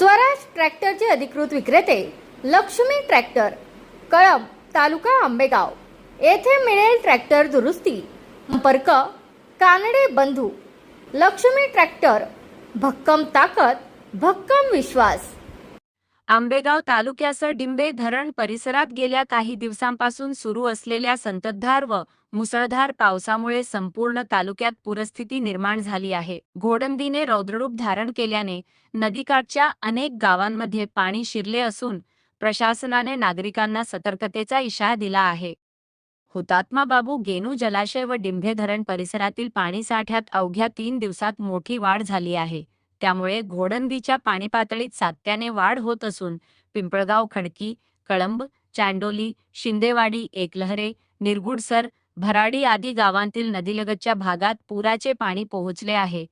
स्वराज ट्रॅक्टरचे अधिकृत विक्रेते लक्ष्मी ट्रॅक्टर, कळंब, तालुका आंबेगाव येथे मिळेल ट्रॅक्टर दुरुस्ती। संपर्क कानडे बंधू। लक्ष्मी ट्रॅक्टर, भक्कम ताकद, भक्कम विश्वास। आंबेगाव तालुक्यासह डिंबे धरण परिसरात गेल्या काही दिवसांपासून सुरू असलेल्या संततधार व मुसळधार पावसामुळे संपूर्ण तालुक्यात पूरस्थिती निर्माण झाली आहे। घोडंबीने रौद्ररूप धारण केल्याने नदीकाठच्या अनेक गावांमध्ये पाणी शिरले असून प्रशासनाने नागरिकांना सतर्कतेचा इशारा दिला आहे। हुतात्मा बाबू गेनू जलाशय व डिंभे धरण परिसरातील पाणीसाठ्यात अवघ्या 3 दिवसात मोठी वाढ झाली आहे। त्यामुळे घोडंबीच्या पाणी पातळीत सातत्याने वाढ होत असून पिंपळगाव, खडकी, कळंब, चांडोली, शिंदेवाडी, एकलहरे, निरगुडसर, भराडी आदी गावांतील नदीलगतच्या भागात पुराचे पाणी पोहोचले आहे।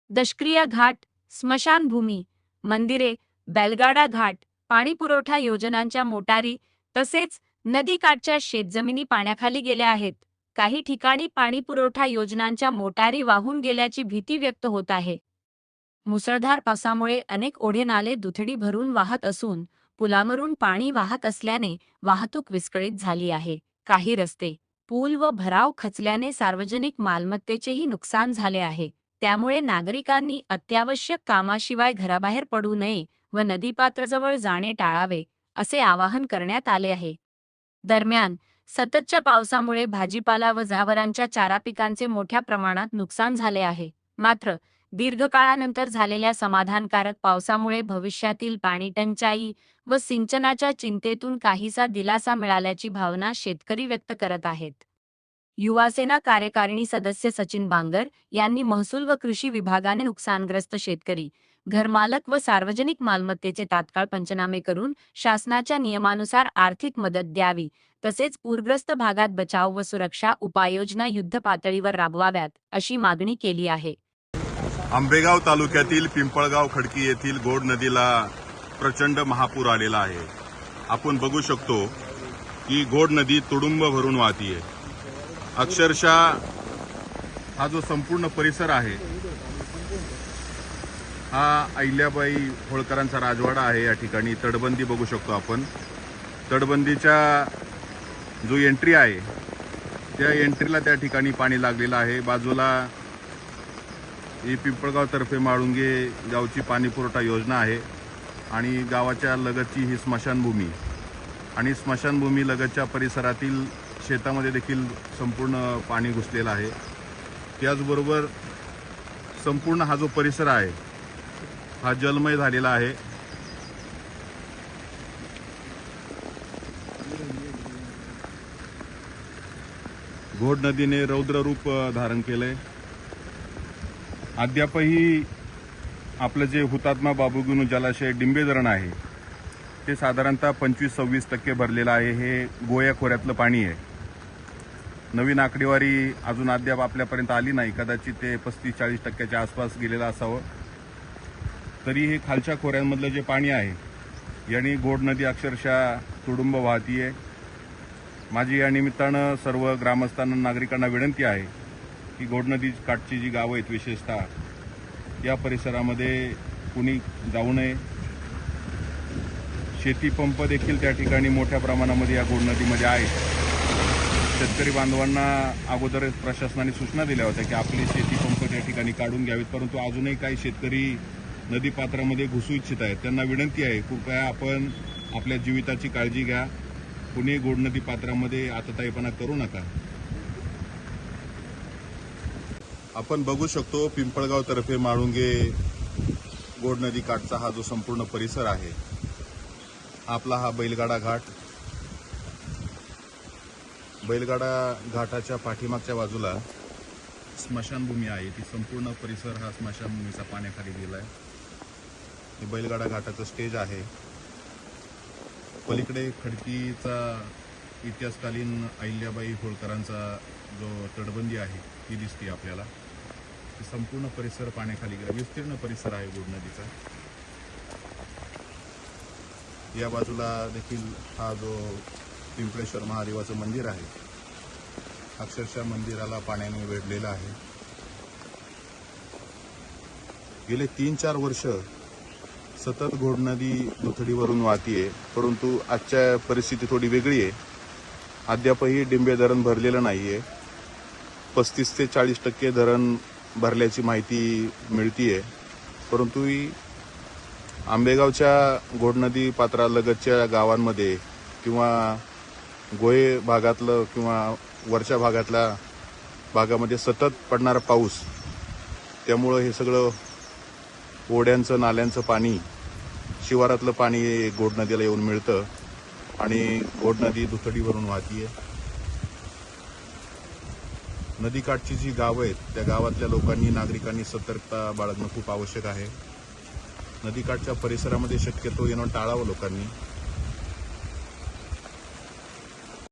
दशक्रिया घाट, स्मशानभूमी, मंदिरे, बैलगाडा घाट, पाणीपुरवठा योजनांच्या मोटारी तसेच नदीकाठच्या शेतजमिनी पाण्याखाली गेल्या आहेत। काही ठिकाणी पाणीपुरवठा योजनांच्या मोटारी वाहून गेल्याची भीती व्यक्त होत आहे। मुसळधार पावसामुळे अनेक ओढे नाले दुथडी भरून वाहत असून पुलावरून पाणी वाहत असल्याने वाहतूक विस्कळीत झाली आहे। काही रस्ते, पूल व भराव खचल्याने सार्वजनिक मालमत्तेचेही नुकसान झाले आहे। त्यामुळे नागरिकांनी अत्यावश्यक कामाशिवाय घराबाहेर पडू नये व नदीपात्राजवळ जाणे टाळावे असे आवाहन करण्यात आले आहे। दरम्यान सततच्या पावसामुळे भाजीपाला व जनावरांच्या चारा पिकांचे मोठ्या प्रमाणात नुकसान झाले आहे। मात्र दीर्घकाळानंतर झालेल्या समाधानकारक पावसामुळे भविष्यातील पाणीटंचाई व सिंचनाच्या चिंतेतून काहीसा दिलासा मिळाल्याची भावना शेतकरी व्यक्त करत आहेत। युवासेना कार्यकारिणी सदस्य सचिन बांगर यांनी महसूल व कृषी विभागाने नुकसानग्रस्त शेतकरी, घरमालक व सार्वजनिक मालमत्तेचे तात्काळ पंचनामे करून शासनाच्या नियमानुसार आर्थिक मदत द्यावी तसेच पूरग्रस्त भागात बचाव व सुरक्षा उपाययोजना युद्धपातळीवर राबवाव्यात अशी मागणी केली आहे। आंबेगाव तालुक्यातील पिंपळगाव, खडकी येथील गोड नदीला प्रचंड महापूर आलेला आहे। आपण बघू शकतो की गोड नदी तुडुंब भरून वाहतीये। अक्षरशः हा जो संपूर्ण परिसर आहे हा अहिल्याबाई होळकरांचा राजवाडा आहे। या ठिकाणी तटबंदी बघू शकतो आपण। तटबंदीच्या जो एंट्री आहे त्या एंट्रीला त्या ठिकाणी पाणी लागलेलं आहे। बाजूला ही पिंपळगाव तर्फे माळुंगे गावची पाणीपुरवठा योजना आहे आणि गावाच्या लगतची ही स्मशानभूमी आणि स्मशानभूमी लगतच्या परिसरातील शेतामध्ये देखील संपूर्ण पाणी घुसलेलं आहे। त्याचबरोबर संपूर्ण हा जो परिसर आहे हा जलमय झालेला आहे। घोड नदीने रौद्र रूप धारण केलंय। अद्यापही आपलं जे हुतात्मा बाबू गेनू जलाशय डिंबे धरण आहे ते साधारणतः 25-26% भरलेलं आहे। हे गोया खोऱ्यातलं पाणी आहे। नवीन आकडेवारी अजून अद्याप आपल्यापर्यंत आली नाही, कदाचित ते 35-40% आसपास गेलेलं असावं। तरी हे खालच्या खोऱ्यांमधलं जे पाणी आहे याने गोड नदी अक्षरशः तुडुंब वाहतीये। माझी या निमित्तानं सर्व ग्रामस्थांना, नागरिकांना विनंती आहे की गोड नदी काठची जी गावं आहेत विशेषतः या परिसरामध्ये कुणी जाऊ नये। शेती पंप देखील त्या ठिकाणी मोठ्या प्रमाणामध्ये या गोड नदीमध्ये आहेत। शेतकरी बांधवांना अगोदर प्रशासनाने सूचना दिल्या होत्या की आपले शेती पंप त्या ठिकाणी काढून घ्यावेत, परंतु अजूनही काही शेतकरी नदीपात्रामध्ये घुसू इच्छित आहेत। त्यांना विनंती आहे कृपया आपण आपल्या जीविताची काळजी घ्या, कुणी गोड नदी पात्रामध्ये आतताईपणा करू नका। आपण बघू शकतो पिंपळगाव तर्फे माळुंगे गोड नदी काठचा हा जो संपूर्ण परिसर आहे आपला हा बैलगाडा घाट। बैलगाडा घाटाच्या पाठीमागच्या बाजूला स्मशानभूमी आहे। ती संपूर्ण परिसर हा स्मशानभूमीचा पाण्याखाली गेलाय। हे बैलगाडा घाटाचं स्टेज आहे। पलीकडे खडकीचा इतिहासकालीन अहिल्याबाई होळकरांचा जो तटबंदी आहे ती दिसते आपल्याला। संपूर्ण परिसर पाण्याखाली गेला, विस्तीर्ण परिसर आहे गोड नदीचा। या बाजूला देखील हा जो पिंपळेश्वर महादेवाचं मंदिर आहे अक्षरशः मंदिराला पाण्याने वेढलेलं आहे। गेले 3-4 वर्ष सतत घोड नदी दुथडीवरून वाहतीये, परंतु आजच्या परिस्थिती थोडी वेगळी आहे. अद्यापही डिंबे धरण भरलेलं नाहीये. 35 ते 40% धरण भरल्याची माहिती मिळतीये, परंतु आंबेगावच्या घोड नदी पात्रालगतच्या गावांमध्ये किंवा गोहे भागातलं किंवा वरच्या भागामध्ये सतत पडणारा पाऊस, त्यामुळं हे सगळं ओढ्यांचं नाल्यांचं पाणी, शिवारातलं पाणी घोड नदीला येऊन मिळतं आणि घोड नदी दुथडीवरून वाहतीये. नदीकाठची जी गावं आहेत त्या गावातल्या लोकांनी, नागरिकांनी सतर्कता बाळगणं खूप आवश्यक आहे. नदीकाठच्या परिसरामध्ये शक्यतो येणं टाळावं लोकांनी.